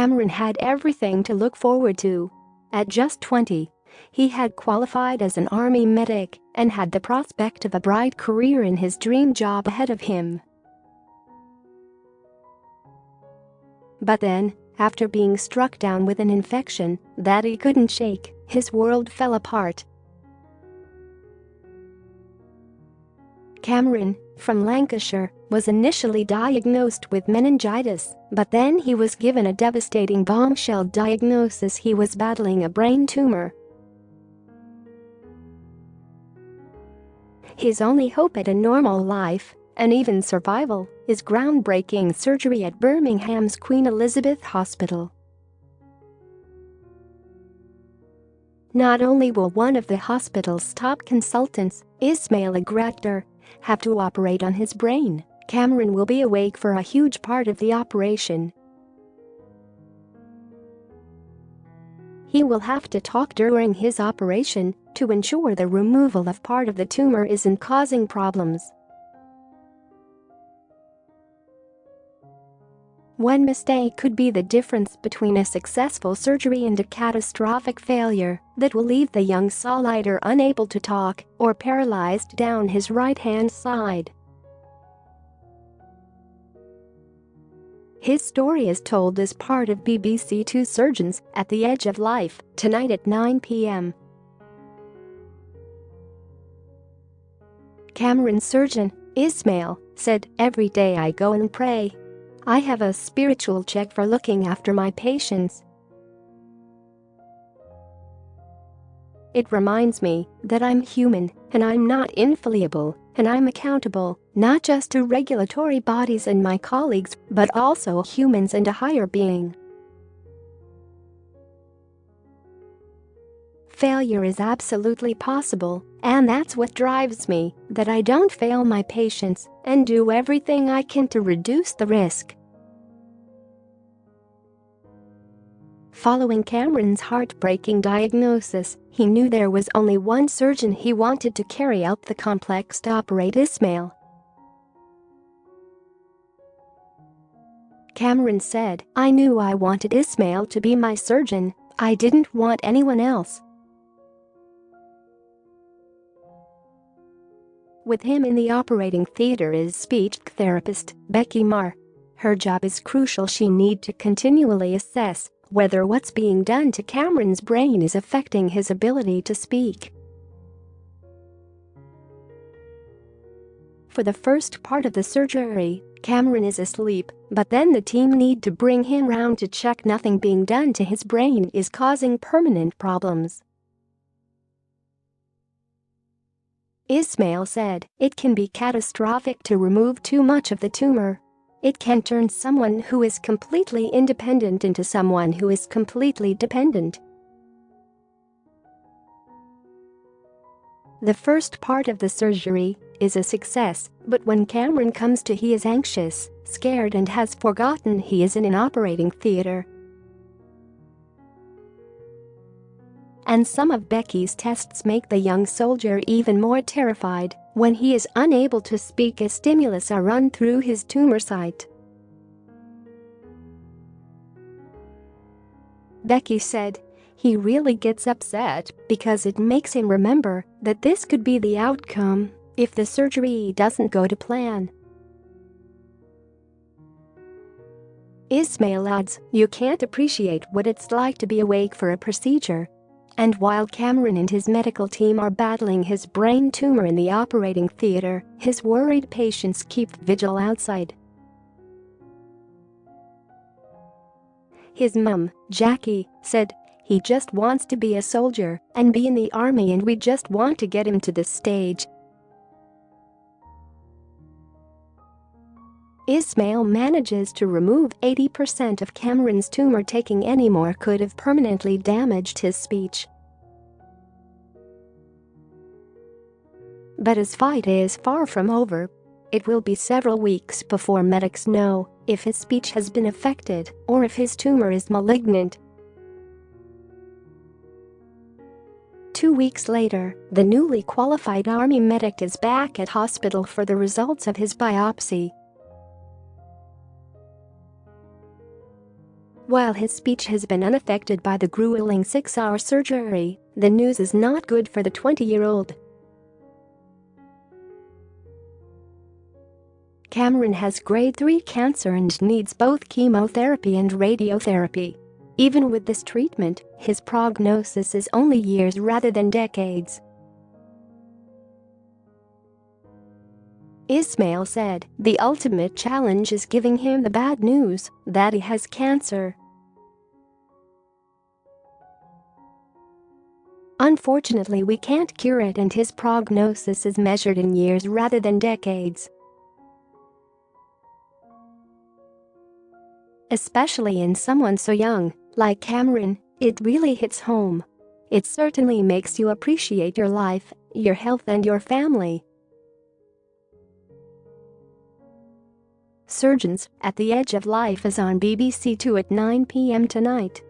Cameron had everything to look forward to. At just 20, he had qualified as an army medic and had the prospect of a bright career in his dream job ahead of him. But then, after being struck down with an infection that he couldn't shake, his world fell apart. Cameron, from Lancashire, was initially diagnosed with meningitis, but then he was given a devastating bombshell diagnosis: he was battling a brain tumor. His only hope at a normal life, and even survival, is groundbreaking surgery at Birmingham's Queen Elizabeth Hospital. Not only will one of the hospital's top consultants, Ismail Ughratdar, have to operate on his brain, Cameron will be awake for a huge part of the operation. He will have to talk during his operation to ensure the removal of part of the tumor isn't causing problems. One mistake could be the difference between a successful surgery and a catastrophic failure that will leave the young solider unable to talk or paralysed down his right-hand side. His story is told as part of BBC Two Surgeons at the Edge of Life tonight at 9 p.m. Cameron's surgeon, Ismail, said, "Every day I go and pray. I have a spiritual check for looking after my patients. It reminds me that I'm human and I'm not infallible, and I'm accountable not just to regulatory bodies and my colleagues but also humans and a higher being. Failure is absolutely possible, and that's what drives me, that I don't fail my patients and do everything I can to reduce the risk." Following Cameron's heartbreaking diagnosis, he knew there was only one surgeon he wanted to carry out the complex to operate Ismail. Cameron said, "I knew I wanted Ismail to be my surgeon. I didn't want anyone else." With him in the operating theatre is speech therapist Becky Marr. Her job is crucial. She needs to continually assess whether what's being done to Cameron's brain is affecting his ability to speak. For the first part of the surgery, Cameron is asleep, but then the team need to bring him round to check nothing being done to his brain is causing permanent problems. Ismail said, "It can be catastrophic to remove too much of the tumor. It can turn someone who is completely independent into someone who is completely dependent." The first part of the surgery is a success, but when Cameron comes to, he is anxious, scared and has forgotten he is in an operating theatre. And some of Becky's tests make the young soldier even more terrified when he is unable to speak as stimulus are run through his tumor site. Becky said, "He really gets upset because it makes him remember that this could be the outcome if the surgery doesn't go to plan." Ismail adds, "You can't appreciate what it's like to be awake for a procedure." And while Cameron and his medical team are battling his brain tumor in the operating theatre, his worried patients keep vigil outside. His mum, Jackie, said, "He just wants to be a soldier and be in the army, and we just want to get him to this stage." Ismail manages to remove 80% of Cameron's tumor. Taking any more could have permanently damaged his speech. But his fight is far from over. It will be several weeks before medics know if his speech has been affected or if his tumor is malignant. 2 weeks later, the newly qualified army medic is back at hospital for the results of his biopsy. While his speech has been unaffected by the grueling 6-hour surgery, the news is not good for the 20-year-old. Cameron has grade 3 cancer and needs both chemotherapy and radiotherapy. Even with this treatment, his prognosis is only years rather than decades. Ismail said, "The ultimate challenge is giving him the bad news that he has cancer. Unfortunately, we can't cure it and his prognosis is measured in years rather than decades. Especially in someone so young, like Cameron, it really hits home. It certainly makes you appreciate your life, your health and your family." Surgeons at the Edge of Life is on BBC Two at 9 p.m. tonight.